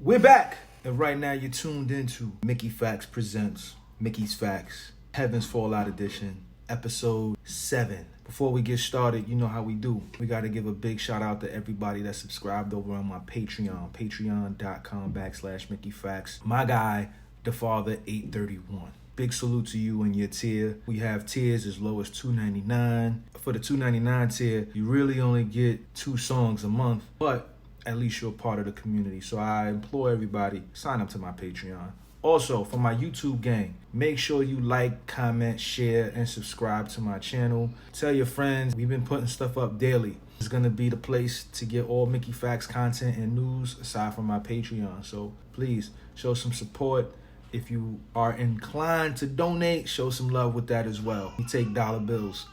We're back, and right now you're tuned into Mickey Factz presents Mickey's Factz, Heaven's Fallout Edition, episode 7. Before we get started, you know how we do. We got to give a big shout out to everybody that subscribed over on my Patreon, patreon.com/mickeyfactz. My guy, the Father 831. Big salute to you and your tier. We have tiers as low as $2.99. For the $2.99 tier, you really only get 2 songs a month, but at least you're a part of the community. So I implore everybody, sign up to my Patreon. Also, for my YouTube gang, make sure you like, comment, share, and subscribe to my channel. Tell your friends, we've been putting stuff up daily. It's gonna be the place to get all Mickey Factz content and news aside from my Patreon. So please show some support. If you are inclined to donate, show some love with that as well. We take dollar bills.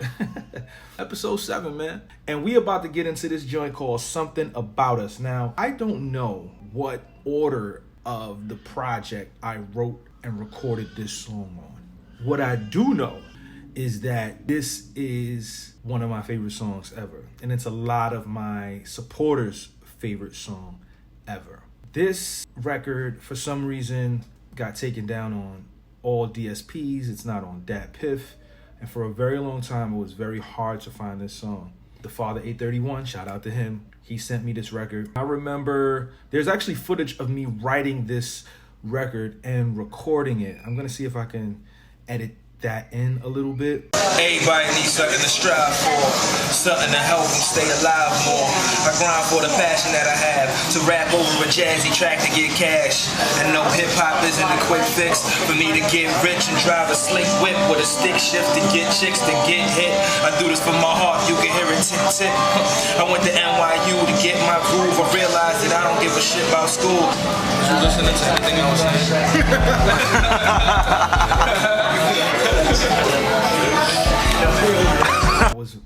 Episode 7, man. And we about to get into this joint called Something About Us. Now, I don't know what order of the project I wrote and recorded this song on. What I do know is that this is one of my favorite songs ever. And it's a lot of my supporters' favorite song ever. This record, for some reason, got taken down on all DSPs. It's not on Dat Piff. And for a very long time, it was very hard to find this song. The Father 831, shout out to him. He sent me this record. I remember there's actually footage of me writing this record and recording it. I'm going to see if I can edit that in a little bit. Everybody needs something to strive for, something to help them stay alive more. I grind for the passion that I have, to rap over a jazzy track to get cash. And no hip-hop isn't a quick fix for me to get rich and drive a slick whip with a stick shift to get chicks to get hit. I do this for my heart, you can hear it tick-tick. I went to NYU to get my groove. I realized that I don't give a shit about school. You listening to anything I was saying?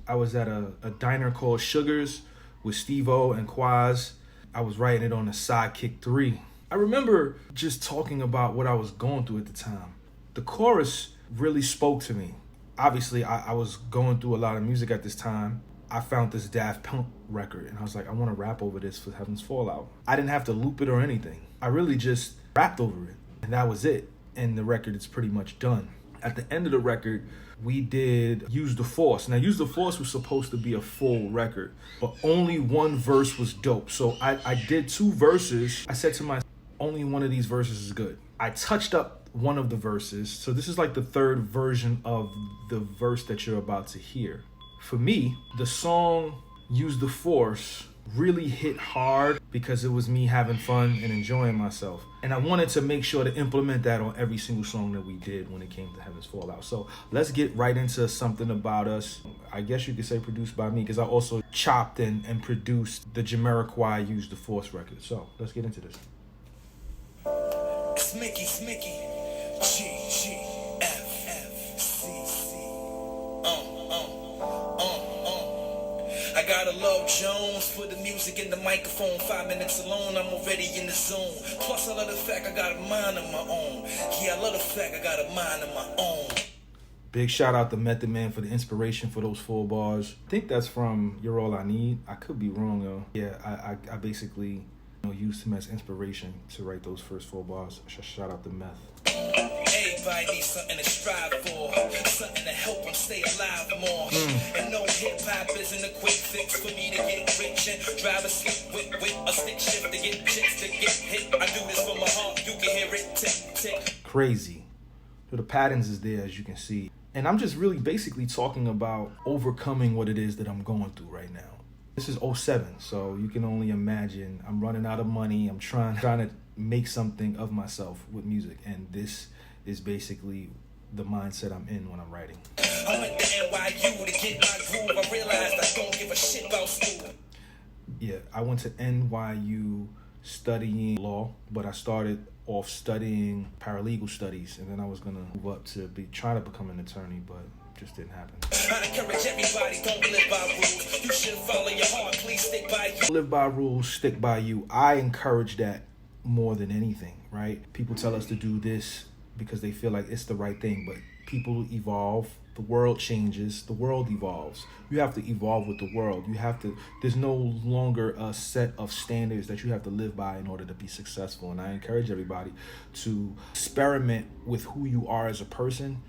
I was at a diner called Sugar's with Steve-O and Quaz. I was writing it on a Sidekick 3. I remember just talking about what I was going through at the time. The chorus really spoke to me. Obviously, I was going through a lot of music at this time. I found this Daft Punk record, and I was like, I want to rap over this for Heaven's Fallout. I didn't have to loop it or anything. I really just rapped over it, and that was it. And the record is pretty much done. At the end of the record, we did Use the Force. Now, Use the Force was supposed to be a full record, but only one verse was dope. So I did 2 verses. I said to myself, only one of these verses is good. I touched up one of the verses. So this is like the 3rd version of the verse that you're about to hear. For me, the song Use the Force really hit hard because it was me having fun and enjoying myself. And I wanted to make sure to implement that on every single song that we did when it came to Heaven's Fallout. So let's get right into Something About Us. I guess you could say produced by me because I also chopped and produced the Jamiroquai Use the Force record. So let's get into this. It's Mickey, G, F, C. I gotta love Jones for the music and the microphone. 5 minutes alone, I'm already in the zone. Plus, I love the fact I got a mind of my own. Yeah, I love the fact I got a mind of my own. Big shout out to Method Man for the inspiration for those 4 bars. I think that's from You're All I Need. I could be wrong though. Yeah, I basically used him as inspiration to write those first 4 bars. Shout out to Meth. Everybody needs something to strive for, something to help them stay alive more. And no hip-hop isn't a quick fix for me to get rich and drive a slick whip with a stick shift to get chicks to get hit. I do this for my heart, you can hear it tick-tick. Crazy. So the patterns is there, as you can see. And I'm just really basically talking about overcoming what it is that I'm going through right now. This is 07, so you can only imagine I'm running out of money. I'm trying to make something of myself with music, and this is basically the mindset I'm in when I'm writing. I went to NYU to get my groove. I realized I don't give a shit about school. Yeah, I went to NYU studying law, but I started off studying paralegal studies, and then I was gonna move up to try to become an attorney, but just didn't happen. I encourage everybody, don't live by rules. You should follow your heart, please stick by you. Live by rules, stick by you. I encourage that more than anything, right? People tell us to do this because they feel like it's the right thing, but people evolve The world changes, the world evolves. You have to evolve with the world. There's no longer a set of standards that you have to live by in order to be successful. And I encourage everybody to experiment with who you are as a person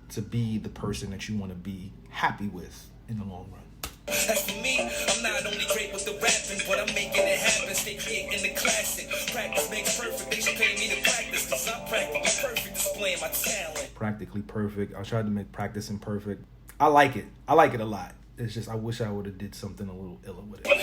to be the person that you want to be happy with in the long run. As for me, I'm not only great with the rapping, but I'm making it happen. Stay creating the classic. Practice makes perfect. They should pay me to practice, cause I'm practically perfect displaying my talent. Practically perfect. I tried to make practicing perfect. I like it. I like it a lot. It's just I wish I would have did something a little iller with it. But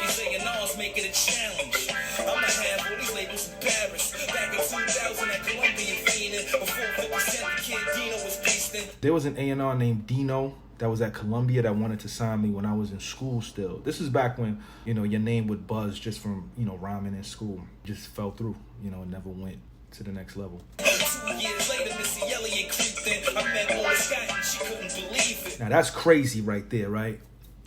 these A&Rs make it a challenge. I'ma have all these labels in Paris. Back in 2000 at Columbia Phoenix. Before 50 Cent, the kid Dino was beastin'. There was an A&R named Dino that was at Columbia that wanted to sign me when I was in school still. This is back when, your name would buzz just from, rhyming in school. Just fell through, never went to the next level. 2 years later, Missy Elliott creeped in. I met Mona Scott and she couldn't believe it. Now that's crazy right there, right?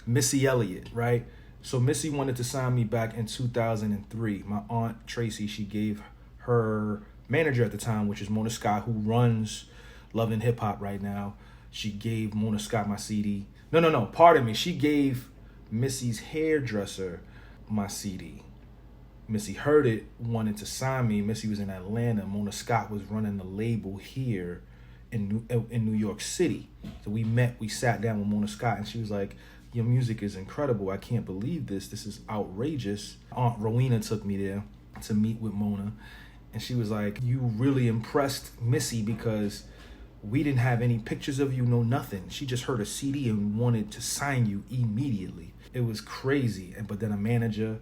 Missy Elliott, right? So Missy wanted to sign me back in 2003. My aunt Tracy, she gave her manager at the time, which is Mona Scott, who runs Love and Hip Hop right now. She gave Mona Scott my CD. No, pardon me. She gave Missy's hairdresser my CD. Missy heard it, wanted to sign me. Missy was in Atlanta. Mona Scott was running the label here in New York City. So we met, we sat down with Mona Scott, and she was like, your music is incredible. I can't believe this. This is outrageous. Aunt Rowena took me there to meet with Mona. And she was like, you really impressed Missy because we didn't have any pictures of you, no nothing. She just heard a CD and wanted to sign you immediately. It was crazy. But then a manager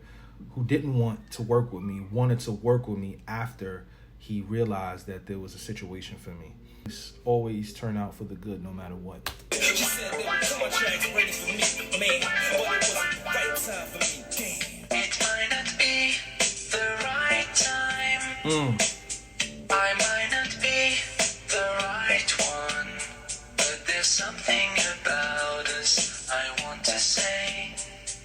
who didn't want to work with me wanted to work with me after he realized that there was a situation for me. It's always turn out for the good no matter what. She said there were contracts ready for me, man, but it wasn't the right time for me. Damn. It might not be the right time. I might not be the right one, but there's something about us I want to say,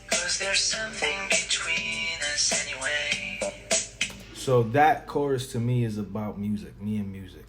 'cause there's something between us anyway. So that chorus to me is about music, me and music.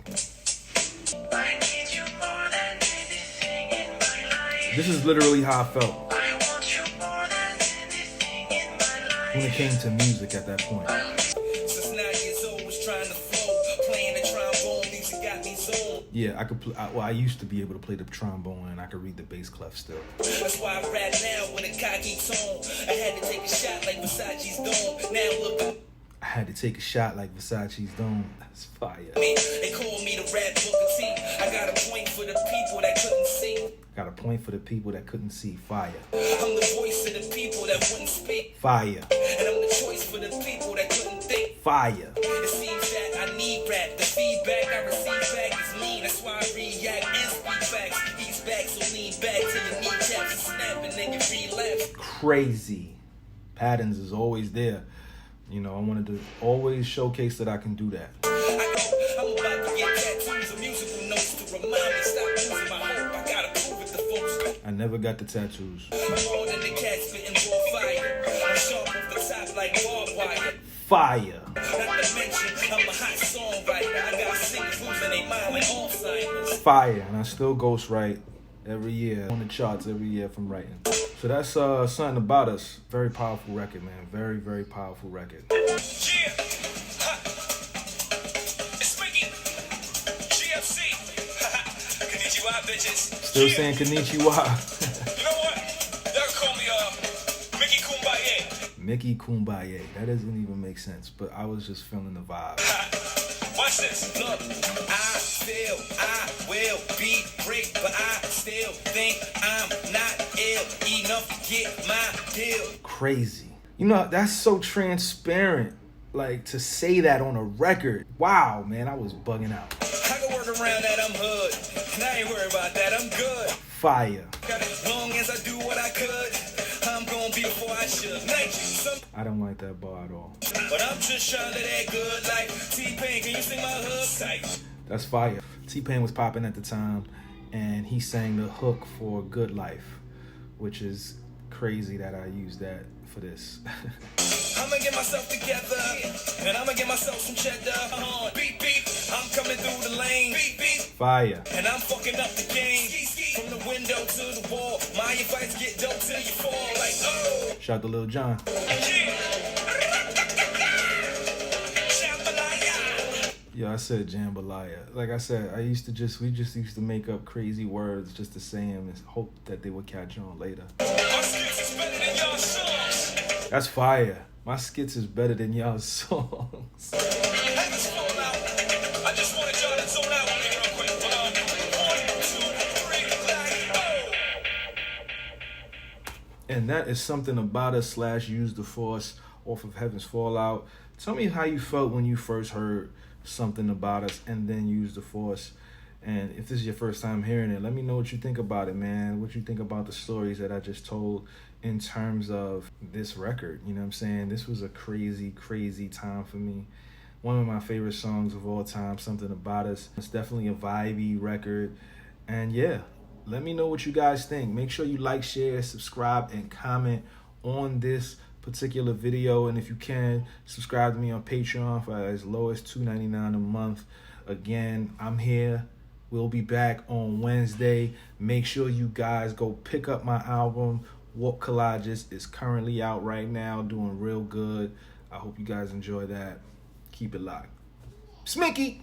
I need you more than anything in my life. This is literally how I felt I want you more than anything in my life. when it came to music at that point. Since 9 years old, was trying to flow, playing the trombone, music got me zoned. Yeah, I could. I used to be able to play the trombone and I could read the bass clef still. That's why I rap now with a cocky tone. I had to take a shot like Versace's dome. Now look. I had to take a shot like Versace's dome. That's fire. They call me the rap Booker T. I got a point for the people that couldn't see. Got a point for the people that couldn't see. Fire. I'm the voice of the people that wouldn't speak. Fire. And I'm the choice for the people that couldn't think. Fire. It seems that I need rap. The feedback I receive back is mean. That's why I react and speak facts. Ease back, so lean back till your kneecaps and snap and then you relapse. Crazy. Patterns is always there. I wanted to always showcase that I can do that. I'm about to get tattoos of musical notes to remind me. Stop losing my hope. I gotta prove it to folks. I never got the tattoos. I'm more than the cat spitting raw fire. I'm sharp off the top like barbed wire. Fire. Not to mention, I'm a hot songwriter. I got singers losing their mind like Alzheimer's. Fire. And I still ghostwrite every year on the charts every year from writing. So that's Something About Us. Very powerful record, man. Very, very powerful record. Yeah. Ha. It's Mickey. GFC. Konnichiwa, bitches. Still saying konnichiwa. You know what? Y'all can call me Mickey Kumbaya. Mickey Kumbaya. That doesn't even make sense, but I was just feeling the vibe. Watch this. Look, I will be great, but I still think I'm not ill enough to get my deal. Crazy. That's so transparent. Like, to say that on a record. Wow, man, I was bugging out. I can work around that, I'm hood. And I ain't worried about that, I'm good. Fire. Got as long as I do what I could, I'm gonna be before I should. I don't like that bar at all. But I'm just trying to live that good life. T-Pain, can you sing my hook? That's fire. T-Pain was popping at the time, and he sang the hook for Good Life, which is crazy that I used that for this. I'ma get myself together, and I'ma get myself some cheddar. Beep, beep, I'm coming through the lane. Beep, beep, Fire. and I'm fucking up the game. From the window to the wall, my advice get dope till you fall. Like, oh. Shout out to Lil Jon. Yeah, I said jambalaya. Like I said, we just used to make up crazy words just to say them and hope that they would catch on later. That's fire. My skits is better than y'all's songs. And that is Something About Us / Use the Force off of Heaven's Fallout. Tell me how you felt when you first heard Something About Us and then Use the Force. And if this is your first time hearing it, let me know what you think about it, man. What you think about the stories that I just told in terms of this record. You know what I'm saying? This was a crazy, crazy time for me. One of my favorite songs of all time, Something About Us. It's definitely a vibey record. And yeah, let me know what you guys think. Make sure you like, share, subscribe, and comment on this particular video. And if you can, subscribe to me on Patreon for as low as $2.99 a month. Again, I'm here. We'll be back on Wednesday. Make sure you guys go pick up my album, Warp Collages. Is currently out right now, doing real good. I hope you guys enjoy that. Keep it locked. Smicky!